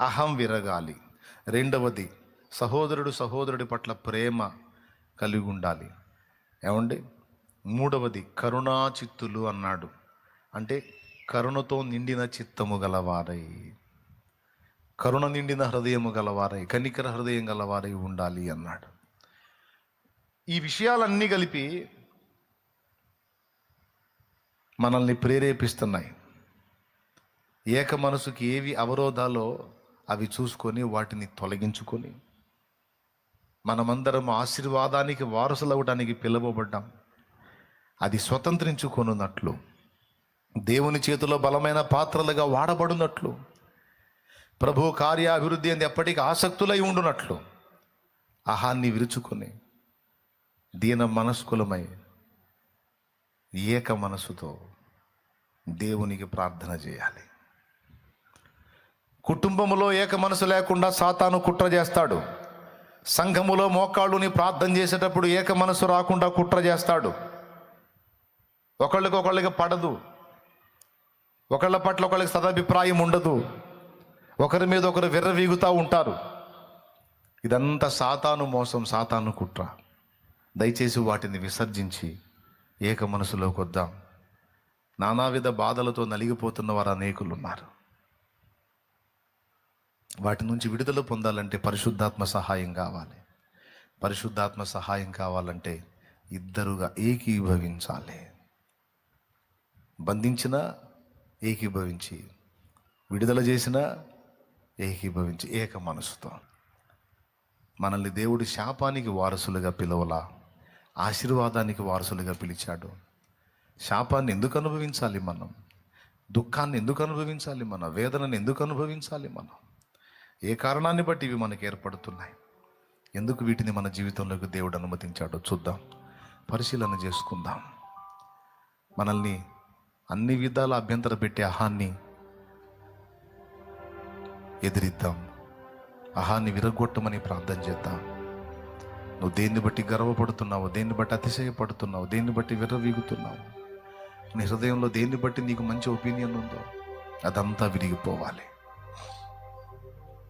అహం విరగాలి. రెండవది, సహోదరుడు సహోదరుడి పట్ల ప్రేమ కలిగి ఉండాలి. ఏమండి? మూడవది, కరుణా చిత్తులు అన్నాడు. అంటే కరుణతో నిండిన చిత్తము గలవారై, కరుణ నిండిన హృదయము గలవారై, కనికర హృదయం గలవారై ఉండాలి అన్నాడు. ఈ విషయాలన్నీ కలిపి మనల్ని ప్రేరేపిస్తున్నాయి. ఏక మనసుకి ఏవి అవరోధాలో అవి చూసుకొని వాటిని తొలగించుకొని మనమందరం ఆశీర్వాదానికి వారసులవడానికి పిలువబడ్డాం. అది స్వతంత్రించుకొనున్నట్లు, దేవుని చేతిలో బలమైన పాత్రలుగా వాడబడినట్లు, ప్రభు కార్యాభివృద్ధి అని ఎప్పటికీ ఆసక్తులై ఉండునట్లు అహాన్ని విరుచుకొని దీన మనస్కులమై ఏక మనసుతో దేవునికి ప్రార్థన చేయాలి. కుటుంబములో ఏక మనసు లేకుండా సాతాను కుట్ర చేస్తాడు. సంఘములో మోకాళ్ళుని ప్రార్థన చేసేటప్పుడు ఏక మనసు రాకుండా కుట్ర చేస్తాడు. ఒకళ్ళకి పడదు, ఒకళ్ళ పట్ల ఒకళ్ళకి సదభిప్రాయం ఉండదు, ఒకరి మీద ఒకరు విర్రవీగుతూ ఉంటారు. ఇదంతా సాతాను మోసం, సాతాను కుట్ర. దయచేసి వాటిని విసర్జించి ఏక మనసులోకి వద్దాం. నానావిధ బాధలతో నలిగిపోతున్న వారు అనేకులు ఉన్నారు. వాటి నుంచి విడుదల పొందాలంటే పరిశుద్ధాత్మ సహాయం కావాలి. పరిశుద్ధాత్మ సహాయం కావాలంటే ఇద్దరుగా ఏకీభవించాలి. బంధించిన ఏకీభవించి, విడుదల చేసిన ఏకీభవించి, ఏక మనసుతో. మనల్ని దేవుడు శాపానికి వారసులుగా పిలవలా, ఆశీర్వాదానికి వారసులుగా పిలిచాడు. శాపాన్ని ఎందుకు అనుభవించాలి మనం? దుఃఖాన్ని ఎందుకు అనుభవించాలి మనం? వేదనని ఎందుకు అనుభవించాలి మనం? ఏ కారణాన్ని బట్టి ఇవి మనకు ఏర్పడుతున్నాయి? ఎందుకు వీటిని మన జీవితంలోకి దేవుడు అనుమతించాడో చూద్దాం, పరిశీలన చేసుకుందాం. మనల్ని అన్ని విధాల అభ్యంతర పెట్టే అహాన్ని ఎదిరిద్దాం. అహాన్ని విరగొట్టమని ప్రార్థన చేద్దాం. నువ్వు దేన్ని బట్టి గర్వపడుతున్నావు, దేన్ని బట్టి అతిశయపడుతున్నావు, దేన్ని బట్టి విర్రవీగుతున్నావు, నీ హృదయంలో దేన్ని బట్టి నీకు మంచి ఒపీనియన్ ఉందో అదంతా విరిగిపోవాలి.